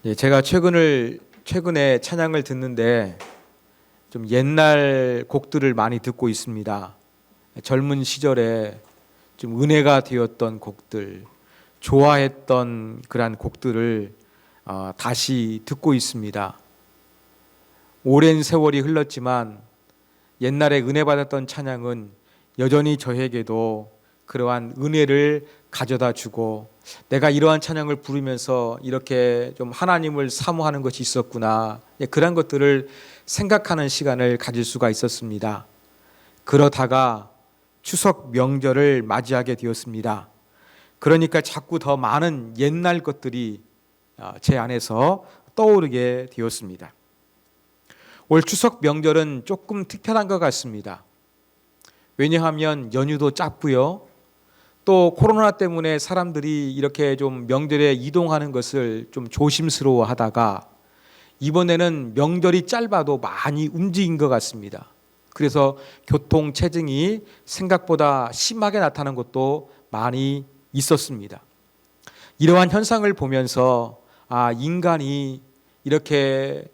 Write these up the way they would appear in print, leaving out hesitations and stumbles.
제가 최근에 찬양을 듣는데 좀 옛날 곡들을 많이 듣고 있습니다. 젊은 시절에 좀 은혜가 되었던 곡들, 좋아했던 그러한 곡들을 다시 듣고 있습니다. 오랜 세월이 흘렀지만 옛날에 은혜 받았던 찬양은 여전히 저에게도 그러한 은혜를 가져다 주고, 내가 이러한 찬양을 부르면서 이렇게 좀 하나님을 사모하는 것이 있었구나, 그런 것들을 생각하는 시간을 가질 수가 있었습니다. 그러다가 추석 명절을 맞이하게 되었습니다. 그러니까 자꾸 더 많은 옛날 것들이 제 안에서 떠오르게 되었습니다. 올 추석 명절은 조금 특별한 것 같습니다. 왜냐하면 연휴도 짧고요, 또 코로나 때문에 사람들이 이렇게 좀 명절에 이동하는 것을 좀 조심스러워 하다가 이번에는 명절이 짧아도 많이 움직인 것 같습니다. 그래서 교통 체증이 생각보다 심하게 나타나는 것도 많이 있었습니다. 이러한 현상을 보면서 인간이 이렇게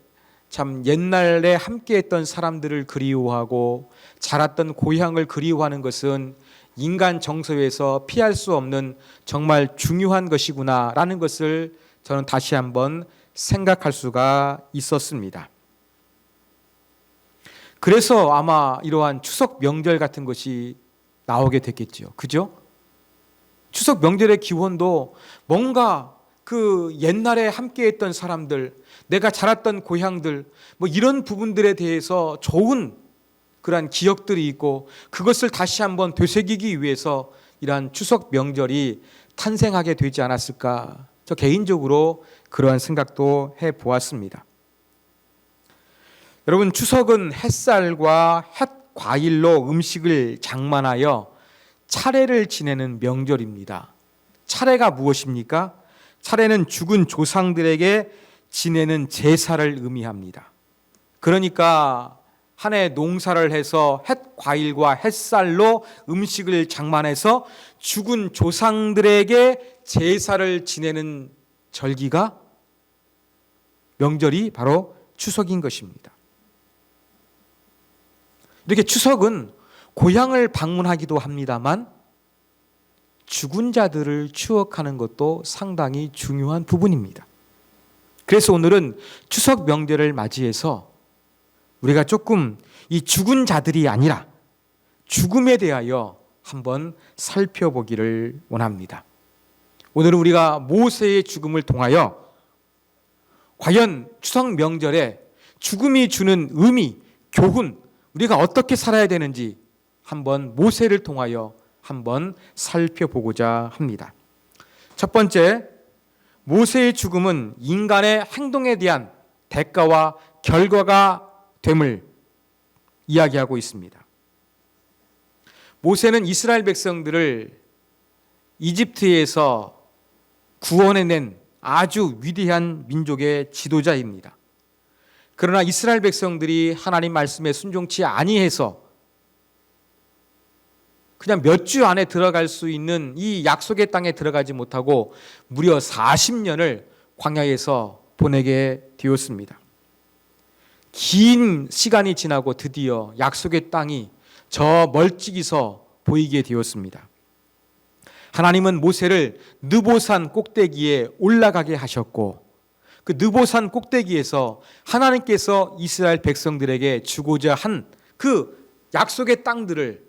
참 옛날에 함께했던 사람들을 그리워하고 자랐던 고향을 그리워하는 것은 인간 정서에서 피할 수 없는 정말 중요한 것이구나라는 것을 저는 다시 한번 생각할 수가 있었습니다. 그래서 아마 이러한 추석 명절 같은 것이 나오게 됐겠죠. 그죠? 추석 명절의 기원도 뭔가 그 옛날에 함께했던 사람들, 내가 자랐던 고향들, 이런 부분들에 대해서 좋은 그러한 기억들이 있고, 그것을 다시 한번 되새기기 위해서 이러한 추석 명절이 탄생하게 되지 않았을까, 저 개인적으로 그러한 생각도 해보았습니다. 여러분, 추석은 햇살과 햇과일로 음식을 장만하여 차례를 지내는 명절입니다. 차례가 무엇입니까? 차례는 죽은 조상들에게 지내는 제사를 의미합니다. 그러니까 한 해 농사를 해서 햇과일과 햇살로 음식을 장만해서 죽은 조상들에게 제사를 지내는 절기가, 명절이 바로 추석인 것입니다. 이렇게 추석은 고향을 방문하기도 합니다만 죽은 자들을 추억하는 것도 상당히 중요한 부분입니다. 그래서 오늘은 추석 명절을 맞이해서 우리가 조금 이 죽은 자들이 아니라 죽음에 대하여 한번 살펴보기를 원합니다. 오늘은 우리가 모세의 죽음을 통하여 과연 추석 명절에 죽음이 주는 의미, 교훈, 우리가 어떻게 살아야 되는지 한번 모세를 통하여 한번 살펴보고자 합니다. 첫 번째, 모세의 죽음은 인간의 행동에 대한 대가와 결과가 됨을 이야기하고 있습니다. 모세는 이스라엘 백성들을 이집트에서 구원해낸 아주 위대한 민족의 지도자입니다. 그러나 이스라엘 백성들이 하나님 말씀에 순종치 아니해서 그냥 몇 주 안에 들어갈 수 있는 이 약속의 땅에 들어가지 못하고 무려 40년을 광야에서 보내게 되었습니다. 긴 시간이 지나고 드디어 약속의 땅이 저 멀찍이서 보이게 되었습니다. 하나님은 모세를 느보산 꼭대기에 올라가게 하셨고, 그 느보산 꼭대기에서 하나님께서 이스라엘 백성들에게 주고자 한 그 약속의 땅들을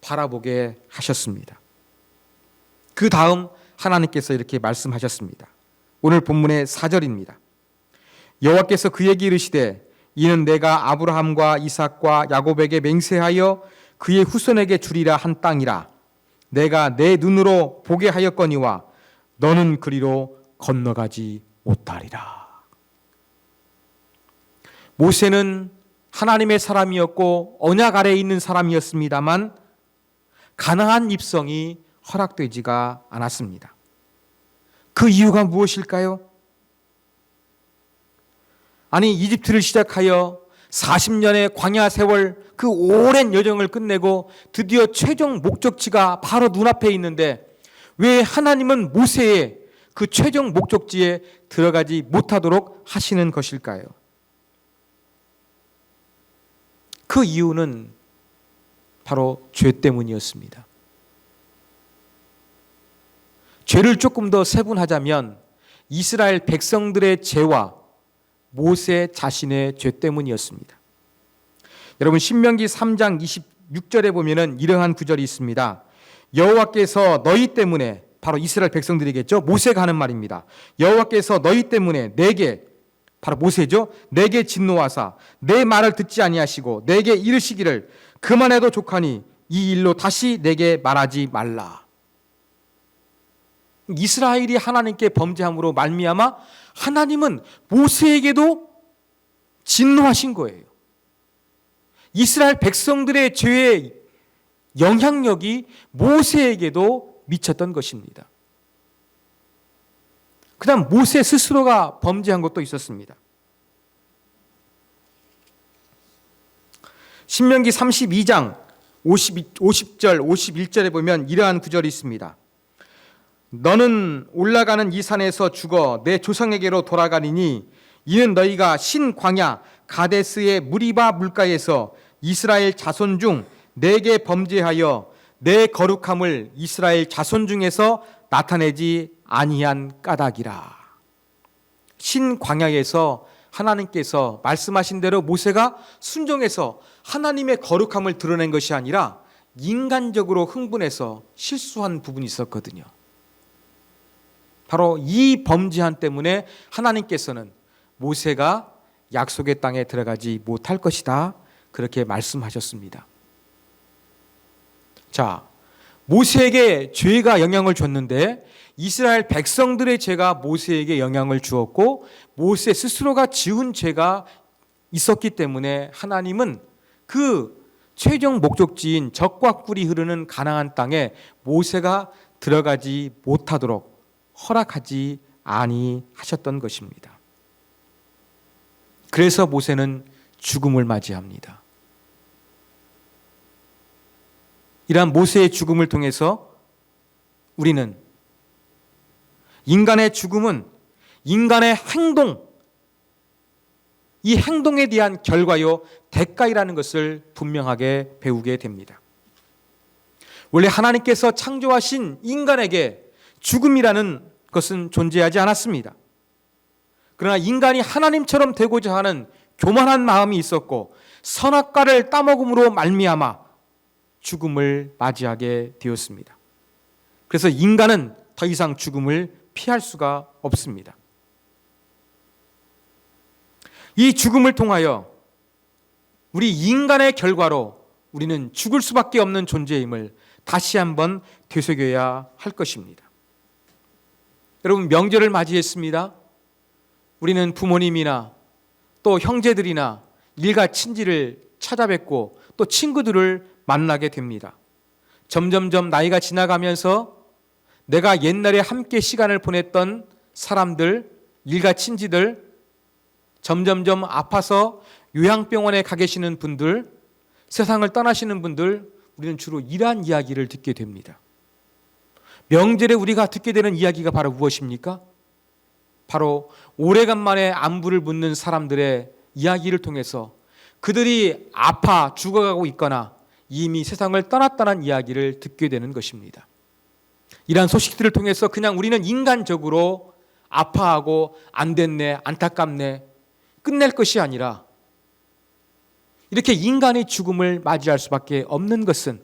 바라보게 하셨습니다. 그 다음 하나님께서 이렇게 말씀하셨습니다. 오늘 본문의 4절입니다. 여호와께서 그에게 이르시되 이는 내가 아브라함과 이삭과 야곱에게 맹세하여 그의 후손에게 주리라 한 땅이라. 내가 내 눈으로 보게 하였거니와 너는 그리로 건너가지 못하리라. 모세는 하나님의 사람이었고 언약 아래에 있는 사람이었습니다만 가나안 입성이 허락되지가 않았습니다. 그 이유가 무엇일까요? 아니, 이집트를 시작하여 40년의 광야 세월, 그 오랜 여정을 끝내고 드디어 최종 목적지가 바로 눈앞에 있는데 왜 하나님은 모세의 그 최종 목적지에 들어가지 못하도록 하시는 것일까요? 그 이유는 바로 죄 때문이었습니다. 죄를 조금 더 세분하자면 이스라엘 백성들의 죄와 모세 자신의 죄 때문이었습니다. 여러분 신명기 3장 26절에 보면은 이러한 구절이 있습니다. 여호와께서 너희 때문에, 바로 이스라엘 백성들이겠죠. 모세가 하는 말입니다. 여호와께서 너희 때문에 내게, 바로 모세죠, 내게 진노하사 내 말을 듣지 아니하시고 내게 이르시기를 그만해도 족하니 이 일로 다시 내게 말하지 말라. 이스라엘이 하나님께 범죄함으로 말미암아 하나님은 모세에게도 진노하신 거예요. 이스라엘 백성들의 죄의 영향력이 모세에게도 미쳤던 것입니다. 그 다음 모세 스스로가 범죄한 것도 있었습니다. 신명기 32장 50절 51절에 보면 이러한 구절이 있습니다. 너는 올라가는 이 산에서 죽어 내 조상에게로 돌아가리니 이는 너희가 신 광야 가데스의 무리바 물가에서 이스라엘 자손 중 내게 범죄하여 내 거룩함을 이스라엘 자손 중에서 나타내지 아니한 까닭이라. 신 광야에서 하나님께서 말씀하신 대로 모세가 순종해서 하나님의 거룩함을 드러낸 것이 아니라 인간적으로 흥분해서 실수한 부분이 있었거든요. 바로 이 범죄한 때문에 하나님께서는 모세가 약속의 땅에 들어가지 못할 것이다, 그렇게 말씀하셨습니다. 자, 모세에게 죄가 영향을 줬는데 이스라엘 백성들의 죄가 모세에게 영향을 주었고 모세 스스로가 지은 죄가 있었기 때문에 하나님은 그 최종 목적지인 적과 꿀이 흐르는 가나안 땅에 모세가 들어가지 못하도록 허락하지 아니하셨던 것입니다. 그래서 모세는 죽음을 맞이합니다. 이러한 모세의 죽음을 통해서 우리는 인간의 죽음은 인간의 행동, 이 행동에 대한 결과요 대가이라는 것을 분명하게 배우게 됩니다. 원래 하나님께서 창조하신 인간에게 죽음이라는 것은 존재하지 않았습니다. 그러나 인간이 하나님처럼 되고자 하는 교만한 마음이 있었고 선악과를 따먹음으로 말미암아 죽음을 맞이하게 되었습니다. 그래서 인간은 더 이상 죽음을 피할 수가 없습니다. 이 죽음을 통하여 우리 인간의 결과로 우리는 죽을 수밖에 없는 존재임을 다시 한번 되새겨야 할 것입니다. 여러분, 명절을 맞이했습니다. 우리는 부모님이나 또 형제들이나 일가 친지를 찾아뵙고 또 친구들을 만나게 됩니다. 점점점 나이가 지나가면서 내가 옛날에 함께 시간을 보냈던 사람들, 일가 친지들, 점점점 아파서 요양병원에 가 계시는 분들, 세상을 떠나시는 분들, 우리는 주로 이러한 이야기를 듣게 됩니다. 명절에 우리가 듣게 되는 이야기가 바로 무엇입니까? 바로 오래간만에 안부를 묻는 사람들의 이야기를 통해서 그들이 아파 죽어가고 있거나 이미 세상을 떠났다는 이야기를 듣게 되는 것입니다. 이러한 소식들을 통해서 그냥 우리는 인간적으로 아파하고 안 됐네, 안타깝네, 끝낼 것이 아니라 이렇게 인간의 죽음을 맞이할 수밖에 없는 것은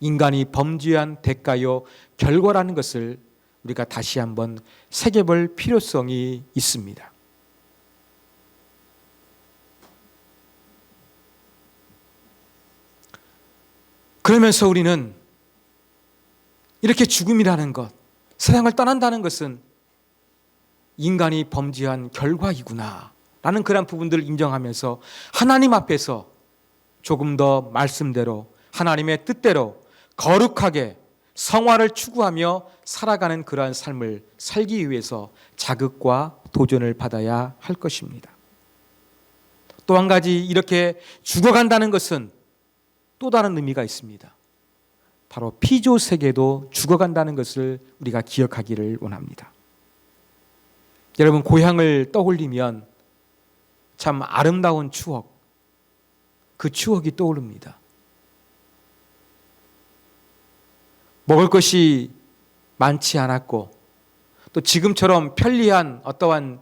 인간이 범죄한 대가요 결과라는 것을 우리가 다시 한번 새겨볼 필요성이 있습니다. 그러면서 우리는 이렇게 죽음이라는 것, 세상을 떠난다는 것은 인간이 범죄한 결과이구나 라는 그런 부분들을 인정하면서 하나님 앞에서 조금 더 말씀대로 하나님의 뜻대로 거룩하게 성화를 추구하며 살아가는 그러한 삶을 살기 위해서 자극과 도전을 받아야 할 것입니다. 또 한 가지, 이렇게 죽어간다는 것은 또 다른 의미가 있습니다. 바로 피조 세계도 죽어간다는 것을 우리가 기억하기를 원합니다. 여러분, 고향을 떠올리면 참 아름다운 추억, 그 추억이 떠오릅니다. 먹을 것이 많지 않았고 또 지금처럼 편리한 어떠한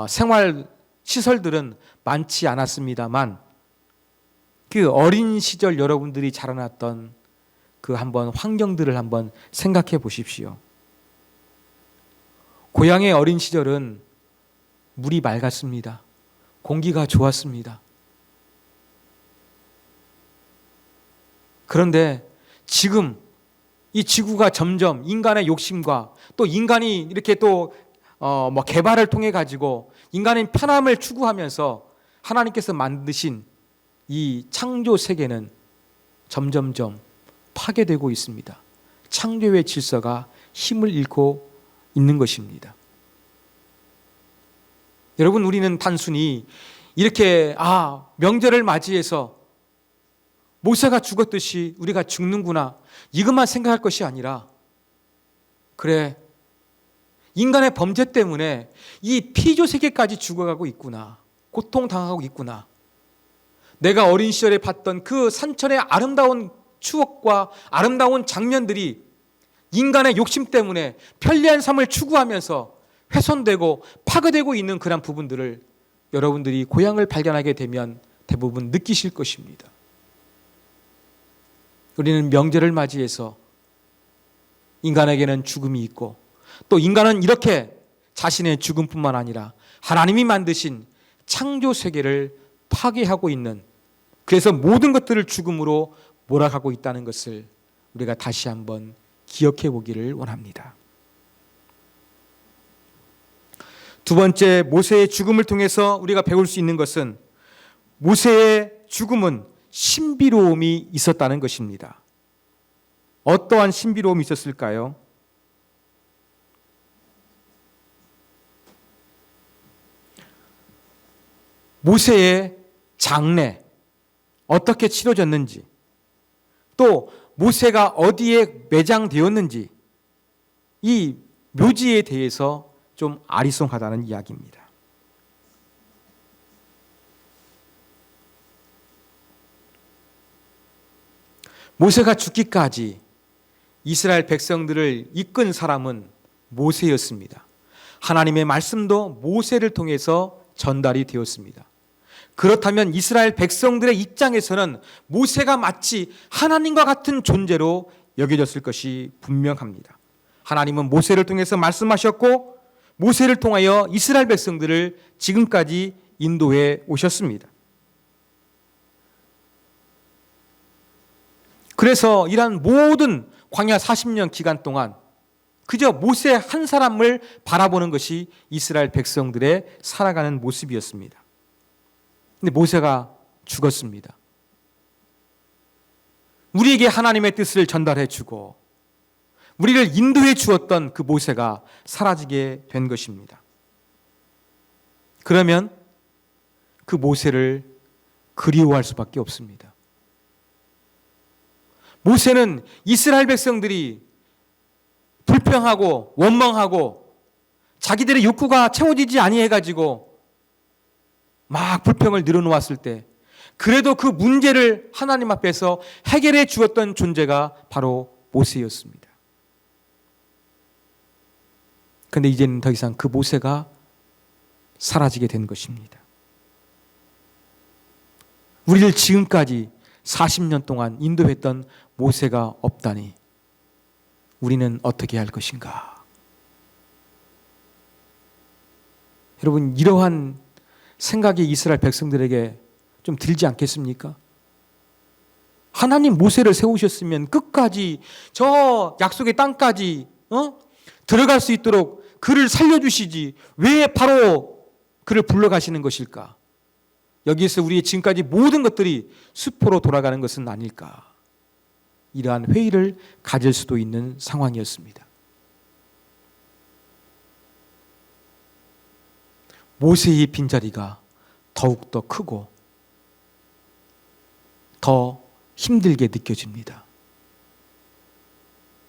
생활 시설들은 많지 않았습니다만 그 어린 시절 여러분들이 자라났던 그 한번 환경들을 한번 생각해 보십시오. 고향의 어린 시절은 물이 맑았습니다. 공기가 좋았습니다. 그런데 지금 이 지구가 점점 인간의 욕심과 또 인간이 이렇게 또 개발을 통해 가지고 인간의 편함을 추구하면서 하나님께서 만드신 이 창조 세계는 점점점 파괴되고 있습니다. 창조의 질서가 힘을 잃고 있는 것입니다. 여러분, 우리는 단순히 이렇게 명절을 맞이해서 모세가 죽었듯이 우리가 죽는구나 이것만 생각할 것이 아니라, 그래, 인간의 범죄 때문에 이 피조 세계까지 죽어가고 있구나, 고통당하고 있구나. 내가 어린 시절에 봤던 그 산천의 아름다운 추억과 아름다운 장면들이 인간의 욕심 때문에 편리한 삶을 추구하면서 훼손되고 파괴되고 있는 그런 부분들을 여러분들이 고향을 발견하게 되면 대부분 느끼실 것입니다. 우리는 명절을 맞이해서 인간에게는 죽음이 있고 또 인간은 이렇게 자신의 죽음뿐만 아니라 하나님이 만드신 창조 세계를 파괴하고 있는, 그래서 모든 것들을 죽음으로 몰아가고 있다는 것을 우리가 다시 한번 기억해 보기를 원합니다. 두 번째, 모세의 죽음을 통해서 우리가 배울 수 있는 것은 모세의 죽음은 신비로움이 있었다는 것입니다. 어떠한 신비로움이 있었을까요? 모세의 장례 어떻게 치러졌는지, 또 모세가 어디에 매장되었는지, 이 묘지에 대해서 좀 아리송하다는 이야기입니다. 모세가 죽기까지 이스라엘 백성들을 이끈 사람은 모세였습니다. 하나님의 말씀도 모세를 통해서 전달이 되었습니다. 그렇다면 이스라엘 백성들의 입장에서는 모세가 마치 하나님과 같은 존재로 여겨졌을 것이 분명합니다. 하나님은 모세를 통해서 말씀하셨고 모세를 통하여 이스라엘 백성들을 지금까지 인도해 오셨습니다. 그래서 이러한 모든 광야 40년 기간 동안 그저 모세 한 사람을 바라보는 것이 이스라엘 백성들의 살아가는 모습이었습니다. 근데 모세가 죽었습니다. 우리에게 하나님의 뜻을 전달해 주고 우리를 인도해 주었던 그 모세가 사라지게 된 것입니다. 그러면 그 모세를 그리워할 수밖에 없습니다. 모세는 이스라엘 백성들이 불평하고 원망하고 자기들의 욕구가 채워지지 아니해가지고 막 불평을 늘어놓았을 때 그래도 그 문제를 하나님 앞에서 해결해 주었던 존재가 바로 모세였습니다. 그런데 이제는 더 이상 그 모세가 사라지게 된 것입니다. 우리를 지금까지 40년 동안 인도했던 모세가 없다니 우리는 어떻게 할 것인가? 여러분, 이러한 생각이 이스라엘 백성들에게 좀 들지 않겠습니까? 하나님 모세를 세우셨으면 끝까지 저 약속의 땅까지 들어갈 수 있도록 그를 살려주시지 왜 바로 그를 불러가시는 것일까? 여기에서 우리의 지금까지 모든 것들이 수포로 돌아가는 것은 아닐까? 이러한 회의를 가질 수도 있는 상황이었습니다. 모세의 빈자리가 더욱더 크고 더 힘들게 느껴집니다.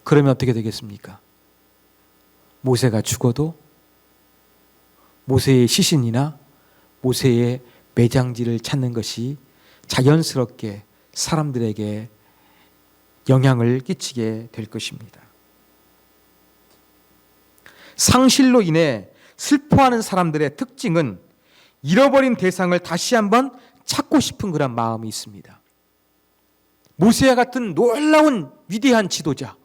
그러면 어떻게 되겠습니까? 모세가 죽어도 모세의 시신이나 모세의 매장지를 찾는 것이 자연스럽게 사람들에게 영향을 끼치게 될 것입니다. 상실로 인해 슬퍼하는 사람들의 특징은 잃어버린 대상을 다시 한번 찾고 싶은 그런 마음이 있습니다. 모세와 같은 놀라운 위대한 지도자,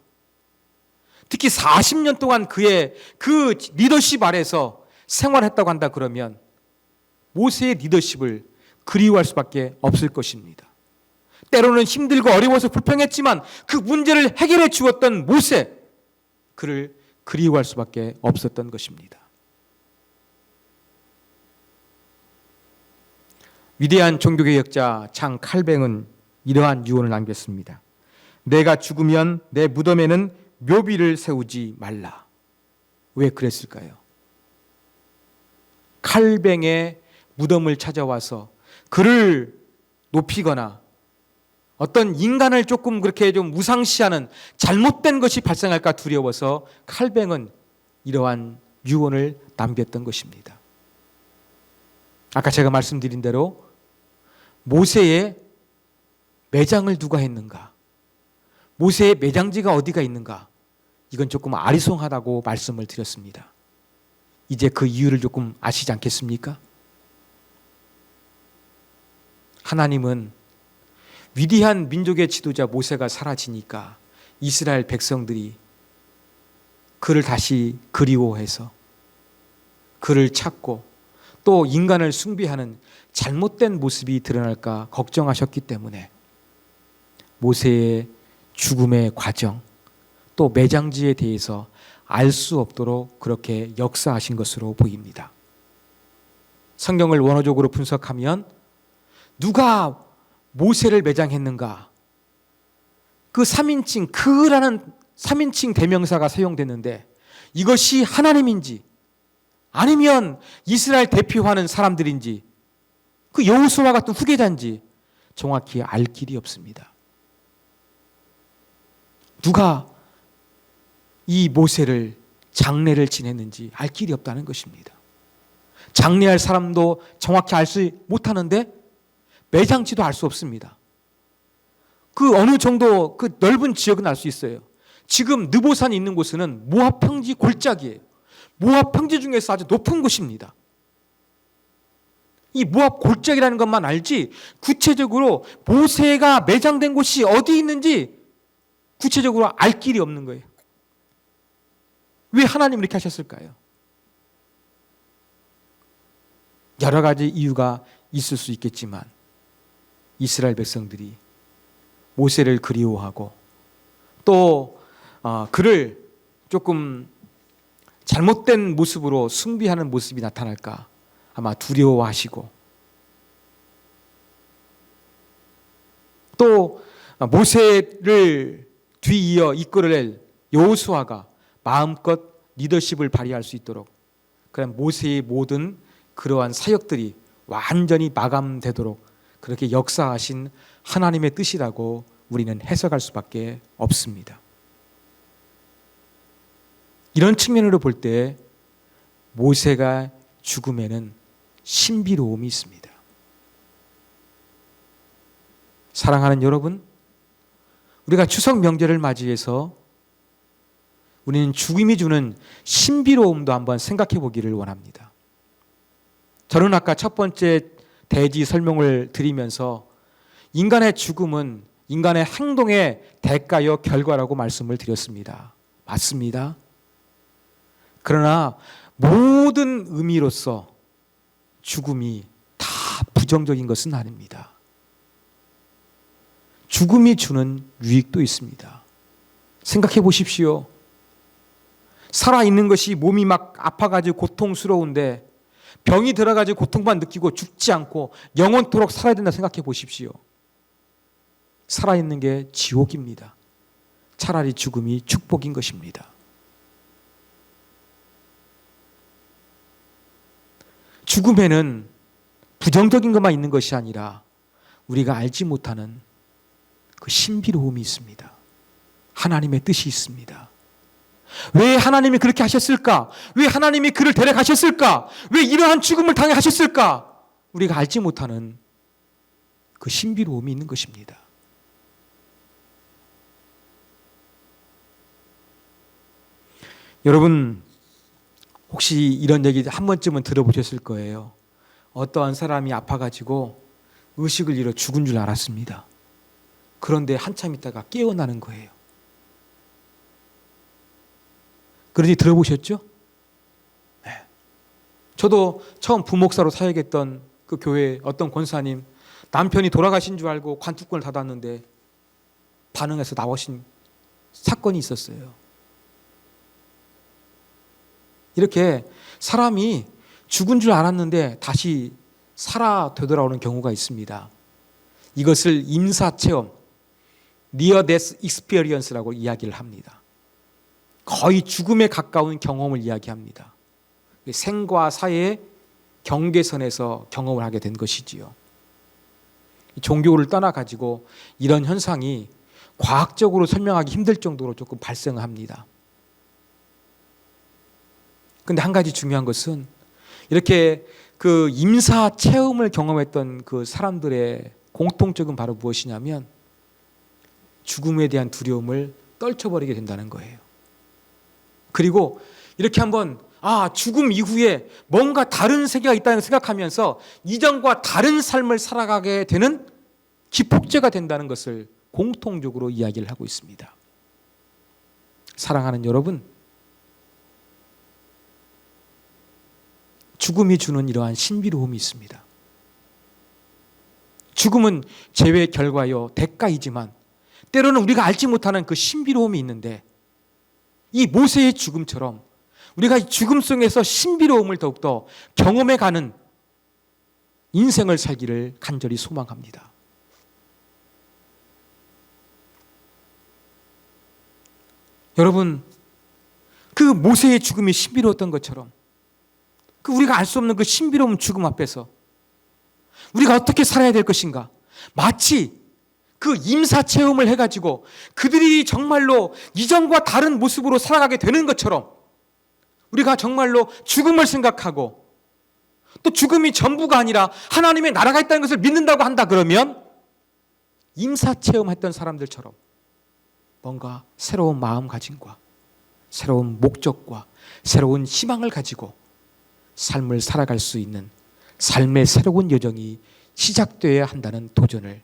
특히 40년 동안 그의 그 리더십 아래서 생활했다고 한다 그러면 모세의 리더십을 그리워할 수밖에 없을 것입니다. 때로는 힘들고 어려워서 불평했지만 그 문제를 해결해 주었던 모세, 그를 그리워할 수밖에 없었던 것입니다. 위대한 종교개혁자 장 칼뱅은 이러한 유언을 남겼습니다. 내가 죽으면 내 무덤에는 묘비를 세우지 말라. 왜 그랬을까요? 칼뱅의 무덤을 찾아와서 그를 높이거나 어떤 인간을 조금 그렇게 좀 무상시하는 잘못된 것이 발생할까 두려워서 칼뱅은 이러한 유언을 남겼던 것입니다. 아까 제가 말씀드린 대로 모세의 매장을 누가 했는가? 모세의 매장지가 어디가 있는가? 이건 조금 아리송하다고 말씀을 드렸습니다. 이제 그 이유를 조금 아시지 않겠습니까? 하나님은 위대한 민족의 지도자 모세가 사라지니까 이스라엘 백성들이 그를 다시 그리워해서 그를 찾고 또 인간을 숭배하는 잘못된 모습이 드러날까 걱정하셨기 때문에 모세의 죽음의 과정 또 매장지에 대해서 알 수 없도록 그렇게 역사하신 것으로 보입니다. 성경을 원어적으로 분석하면 누가 모세를 매장했는가? 그 3인칭, 그라는 3인칭 대명사가 사용됐는데 이것이 하나님인지 아니면 이스라엘 대표하는 사람들인지 그 여호수아와 같은 후계자인지 정확히 알 길이 없습니다. 누가 이 모세를 장례를 지냈는지 알 길이 없다는 것입니다. 장례할 사람도 정확히 알 수 못하는데 매장지도 알 수 없습니다. 그 어느 정도 그 넓은 지역은 알 수 있어요. 지금 느보산이 있는 곳은 모압 평지 골짜기예요. 모압 평지 중에서 아주 높은 곳입니다. 이 모압 골짜기라는 것만 알지 구체적으로 모세가 매장된 곳이 어디 있는지 구체적으로 알 길이 없는 거예요. 왜 하나님 이렇게 하셨을까요? 여러 가지 이유가 있을 수 있겠지만 이스라엘 백성들이 모세를 그리워하고 또 그를 조금 잘못된 모습으로 숭배하는 모습이 나타날까 아마 두려워하시고 또 모세를 뒤이어 이끌어낼 여호수아가 마음껏 리더십을 발휘할 수 있도록 그런 모세의 모든 그러한 사역들이 완전히 마감되도록 그렇게 역사하신 하나님의 뜻이라고 우리는 해석할 수밖에 없습니다. 이런 측면으로 볼 때 모세가 죽음에는 신비로움이 있습니다. 사랑하는 여러분, 우리가 추석 명절을 맞이해서 우리는 죽음이 주는 신비로움도 한번 생각해 보기를 원합니다. 저는 아까 첫 번째 대지 설명을 드리면서 인간의 죽음은 인간의 행동의 대가요 결과라고 말씀을 드렸습니다. 맞습니다. 그러나 모든 의미로서 죽음이 다 부정적인 것은 아닙니다. 죽음이 주는 유익도 있습니다. 생각해 보십시오. 살아있는 것이 몸이 막 아파가지고 고통스러운데 병이 들어가지고 고통만 느끼고 죽지 않고 영원토록 살아야 된다 생각해 보십시오. 살아있는 게 지옥입니다. 차라리 죽음이 축복인 것입니다. 죽음에는 부정적인 것만 있는 것이 아니라 우리가 알지 못하는 그 신비로움이 있습니다. 하나님의 뜻이 있습니다. 왜 하나님이 그렇게 하셨을까? 왜 하나님이 그를 데려가셨을까? 왜 이러한 죽음을 당하셨을까? 우리가 알지 못하는 그 신비로움이 있는 것입니다. 여러분, 혹시 이런 얘기 한 번쯤은 들어보셨을 거예요. 어떠한 사람이 아파가지고 의식을 잃어 죽은 줄 알았습니다. 그런데 한참 있다가 깨어나는 거예요. 그런지 들어보셨죠? 네. 저도 처음 부목사로 사역했던 그 교회 어떤 권사님, 남편이 돌아가신 줄 알고 관뚜껑을 닫았는데 반응해서 나오신 사건이 있었어요. 이렇게 사람이 죽은 줄 알았는데 다시 살아 되돌아오는 경우가 있습니다. 이것을 임사체험, Near Death Experience라고 이야기를 합니다. 거의 죽음에 가까운 경험을 이야기합니다. 생과 사의 경계선에서 경험을 하게 된 것이지요. 종교를 떠나가지고 이런 현상이 과학적으로 설명하기 힘들 정도로 조금 발생합니다. 그런데 한 가지 중요한 것은 이렇게 그 임사 체험을 경험했던 그 사람들의 공통점은 바로 무엇이냐면 죽음에 대한 두려움을 떨쳐버리게 된다는 거예요. 그리고 이렇게 한번 죽음 이후에 뭔가 다른 세계가 있다는 생각하면서 이전과 다른 삶을 살아가게 되는 기폭제가 된다는 것을 공통적으로 이야기를 하고 있습니다. 사랑하는 여러분, 죽음이 주는 이러한 신비로움이 있습니다. 죽음은 죄의 결과요, 대가이지만 때로는 우리가 알지 못하는 그 신비로움이 있는데 이 모세의 죽음처럼 우리가 이 죽음 속에서 신비로움을 더욱더 경험해가는 인생을 살기를 간절히 소망합니다. 여러분, 그 모세의 죽음이 신비로웠던 것처럼 그 우리가 알 수 없는 그 신비로운 죽음 앞에서 우리가 어떻게 살아야 될 것인가? 마치 그 임사 체험을 해가지고 그들이 정말로 이전과 다른 모습으로 살아가게 되는 것처럼 우리가 정말로 죽음을 생각하고 또 죽음이 전부가 아니라 하나님의 나라가 있다는 것을 믿는다고 한다 그러면 임사 체험했던 사람들처럼 뭔가 새로운 마음가짐과 새로운 목적과 새로운 희망을 가지고 삶을 살아갈 수 있는 삶의 새로운 여정이 시작되어야 한다는 도전을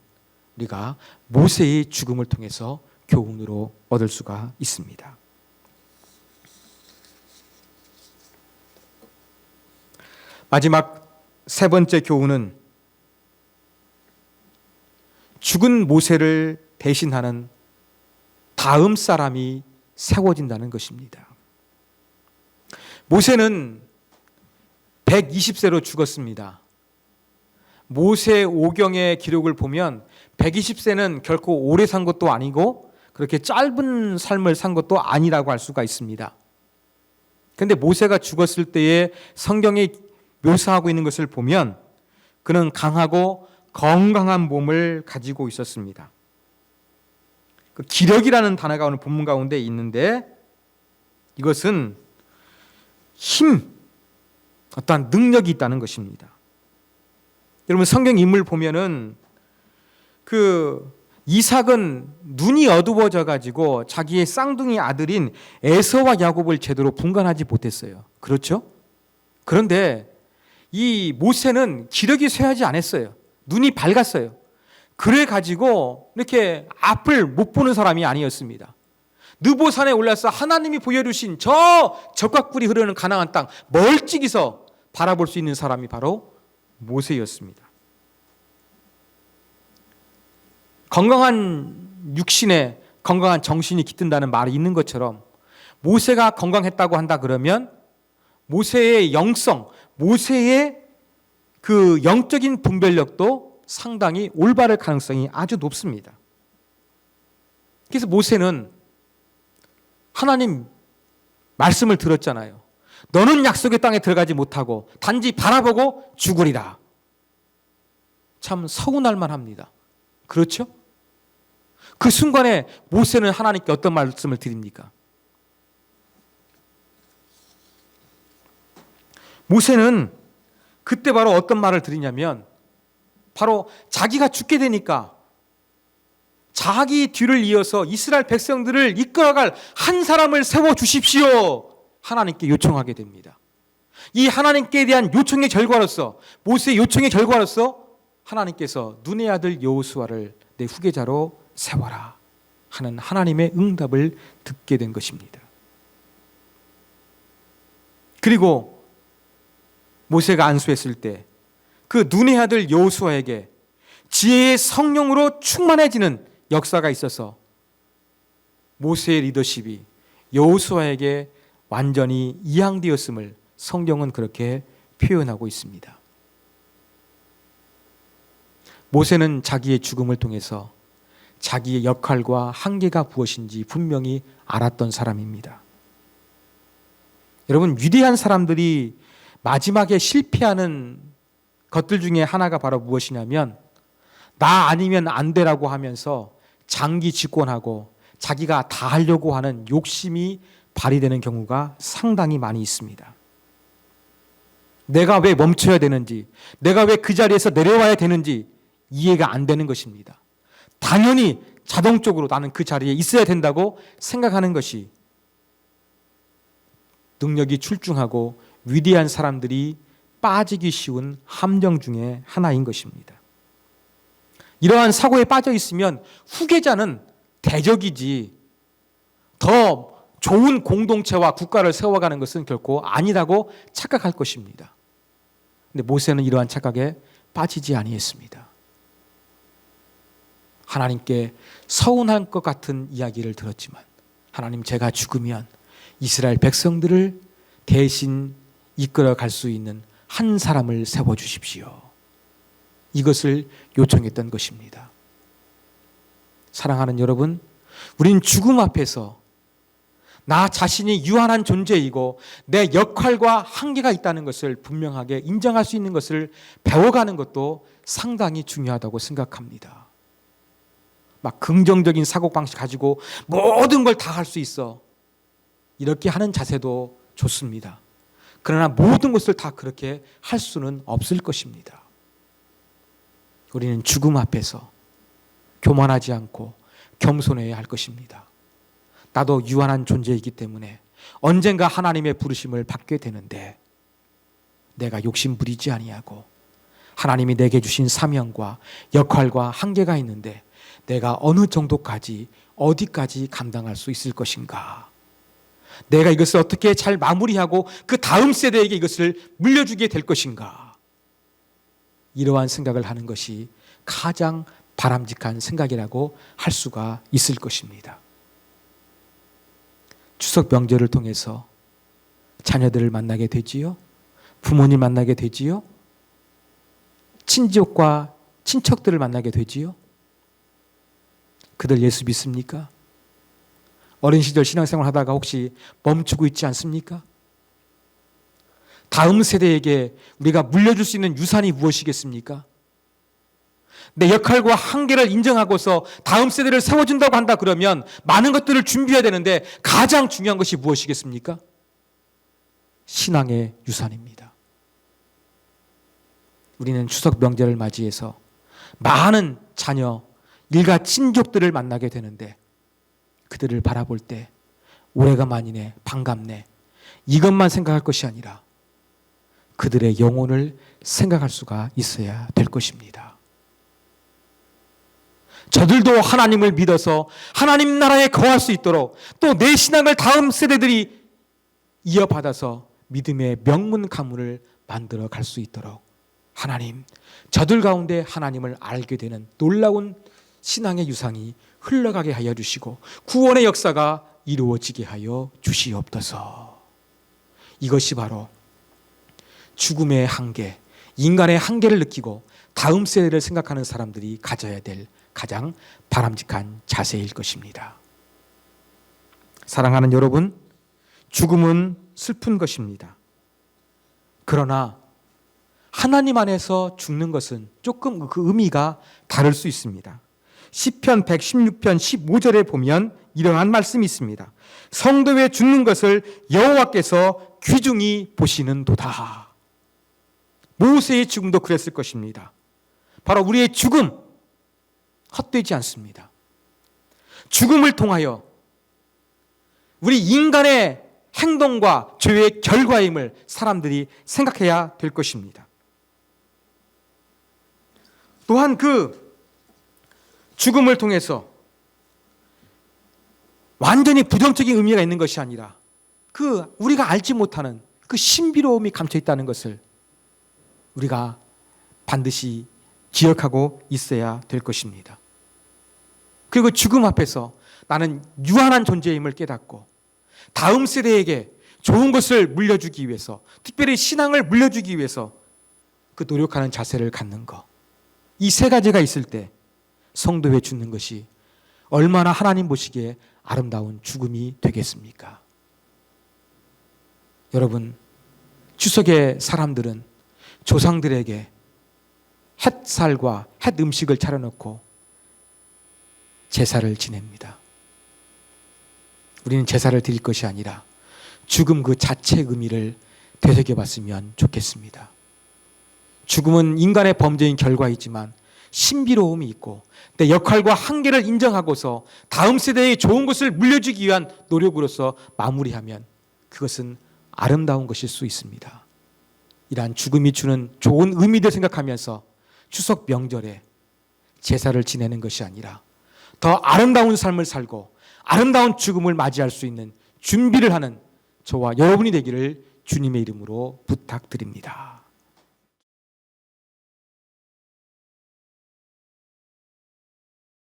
우리가 모세의 죽음을 통해서 교훈으로 얻을 수가 있습니다. 마지막 세 번째 교훈은 죽은 모세를 대신하는 다음 사람이 세워진다는 것입니다. 모세는 120세로 죽었습니다. 모세 오경의 기록을 보면 120세는 결코 오래 산 것도 아니고 그렇게 짧은 삶을 산 것도 아니라고 할 수가 있습니다. 그런데 모세가 죽었을 때에 성경이 묘사하고 있는 것을 보면 그는 강하고 건강한 몸을 가지고 있었습니다. 그 기력이라는 단어가 오늘 본문 가운데 있는데 이것은 힘, 어떠한 능력이 있다는 것입니다. 여러분 성경 인물 보면은 그 이삭은 눈이 어두워져 가지고 자기의 쌍둥이 아들인 에서와 야곱을 제대로 분간하지 못했어요. 그렇죠? 그런데 이 모세는 기력이 쇠하지 않았어요. 눈이 밝았어요. 그래 가지고 이렇게 앞을 못 보는 사람이 아니었습니다. 느보산에 올라서 하나님이 보여주신 저 적과 꿀이 흐르는 가나안 땅 멀찍이서 바라볼 수 있는 사람이 바로 모세였습니다. 건강한 육신에 건강한 정신이 깃든다는 말이 있는 것처럼 모세가 건강했다고 한다 그러면 모세의 영성, 모세의 그 영적인 분별력도 상당히 올바를 가능성이 아주 높습니다. 그래서 모세는 하나님 말씀을 들었잖아요. 너는 약속의 땅에 들어가지 못하고 단지 바라보고 죽으리라. 참 서운할 만합니다. 그렇죠? 그 순간에 모세는 하나님께 어떤 말씀을 드립니까? 모세는 그때 바로 어떤 말을 드리냐면 바로 자기가 죽게 되니까 자기 뒤를 이어서 이스라엘 백성들을 이끌어갈 한 사람을 세워주십시오. 하나님께 요청하게 됩니다. 이 하나님께 대한 요청의 결과로서, 모세의 요청의 결과로서 하나님께서 눈의 아들 여호수아를 내 후계자로 세워라 하는 하나님의 응답을 듣게 된 것입니다. 그리고 모세가 안수했을 때 그 눈의 아들 여호수아에게 지혜의 성령으로 충만해지는 역사가 있어서 모세의 리더십이 여호수아에게 완전히 이양되었음을 성경은 그렇게 표현하고 있습니다. 모세는 자기의 죽음을 통해서 자기의 역할과 한계가 무엇인지 분명히 알았던 사람입니다. 여러분, 위대한 사람들이 마지막에 실패하는 것들 중에 하나가 바로 무엇이냐면 나 아니면 안 되라고 하면서 장기 집권하고 자기가 다 하려고 하는 욕심이 발휘되는 경우가 상당히 많이 있습니다. 내가 왜 멈춰야 되는지, 내가 왜 그 자리에서 내려와야 되는지 이해가 안 되는 것입니다. 당연히 자동적으로 나는 그 자리에 있어야 된다고 생각하는 것이 능력이 출중하고 위대한 사람들이 빠지기 쉬운 함정 중에 하나인 것입니다. 이러한 사고에 빠져 있으면 후계자는 대적이지 더 좋은 공동체와 국가를 세워가는 것은 결코 아니라고 착각할 것입니다. 근데 모세는 이러한 착각에 빠지지 아니했습니다. 하나님께 서운할 것 같은 이야기를 들었지만 하나님, 제가 죽으면 이스라엘 백성들을 대신 이끌어 갈 수 있는 한 사람을 세워주십시오. 이것을 요청했던 것입니다. 사랑하는 여러분, 우린 죽음 앞에서 나 자신이 유한한 존재이고 내 역할과 한계가 있다는 것을 분명하게 인정할 수 있는 것을 배워가는 것도 상당히 중요하다고 생각합니다. 막 긍정적인 사고방식 가지고 모든 걸 다 할 수 있어, 이렇게 하는 자세도 좋습니다. 그러나 모든 것을 다 그렇게 할 수는 없을 것입니다. 우리는 죽음 앞에서 교만하지 않고 겸손해야 할 것입니다. 나도 유한한 존재이기 때문에 언젠가 하나님의 부르심을 받게 되는데 내가 욕심 부리지 아니하고 하나님이 내게 주신 사명과 역할과 한계가 있는데 내가 어느 정도까지, 어디까지 감당할 수 있을 것인가? 내가 이것을 어떻게 잘 마무리하고 그 다음 세대에게 이것을 물려주게 될 것인가? 이러한 생각을 하는 것이 가장 바람직한 생각이라고 할 수가 있을 것입니다. 추석 명절을 통해서 자녀들을 만나게 되지요. 부모님 만나게 되지요. 친지족과 친척들을 만나게 되지요. 그들 예수 믿습니까? 어린 시절 신앙생활 하다가 혹시 멈추고 있지 않습니까? 다음 세대에게 우리가 물려줄 수 있는 유산이 무엇이겠습니까? 내 역할과 한계를 인정하고서 다음 세대를 세워준다고 한다 그러면 많은 것들을 준비해야 되는데 가장 중요한 것이 무엇이겠습니까? 신앙의 유산입니다. 우리는 추석 명절을 맞이해서 많은 자녀, 일가 친족들을 만나게 되는데 그들을 바라볼 때 올해가 만이네, 반갑네, 이것만 생각할 것이 아니라 그들의 영혼을 생각할 수가 있어야 될 것입니다. 저들도 하나님을 믿어서 하나님 나라에 거할 수 있도록 또 내 신앙을 다음 세대들이 이어받아서 믿음의 명문 가문을 만들어 갈 수 있도록 하나님, 저들 가운데 하나님을 알게 되는 놀라운 신앙의 유산이 흘러가게 하여 주시고 구원의 역사가 이루어지게 하여 주시옵소서. 이것이 바로 죽음의 한계, 인간의 한계를 느끼고 다음 세대를 생각하는 사람들이 가져야 될 가장 바람직한 자세일 것입니다. 사랑하는 여러분, 죽음은 슬픈 것입니다. 그러나 하나님 안에서 죽는 것은 조금 그 의미가 다를 수 있습니다. 시편 116편 15절에 보면 이러한 말씀이 있습니다. 성도의 죽는 것을 여호와께서 귀중히 보시는도다. 모세의 죽음도 그랬을 것입니다. 바로 우리의 죽음 헛되지 않습니다. 죽음을 통하여 우리 인간의 행동과 죄의 결과임을 사람들이 생각해야 될 것입니다. 또한 그 죽음을 통해서 완전히 부정적인 의미가 있는 것이 아니라 그 우리가 알지 못하는 그 신비로움이 감춰 있다는 것을 우리가 반드시 기억하고 있어야 될 것입니다. 그리고 죽음 앞에서 나는 유한한 존재임을 깨닫고 다음 세대에게 좋은 것을 물려주기 위해서, 특별히 신앙을 물려주기 위해서 그 노력하는 자세를 갖는 것, 이 세 가지가 있을 때 성도에 죽는 것이 얼마나 하나님 보시기에 아름다운 죽음이 되겠습니까? 여러분, 추석의 사람들은 조상들에게 햇살과 햇 음식을 차려놓고 제사를 지냅니다. 우리는 제사를 드릴 것이 아니라 죽음 그 자체의 의미를 되새겨봤으면 좋겠습니다. 죽음은 인간의 범죄인 결과이지만 신비로움이 있고 내 역할과 한계를 인정하고서 다음 세대에 좋은 것을 물려주기 위한 노력으로서 마무리하면 그것은 아름다운 것일 수 있습니다. 이러한 죽음이 주는 좋은 의미들 생각하면서 추석 명절에 제사를 지내는 것이 아니라 더 아름다운 삶을 살고 아름다운 죽음을 맞이할 수 있는 준비를 하는 저와 여러분이 되기를 주님의 이름으로 부탁드립니다.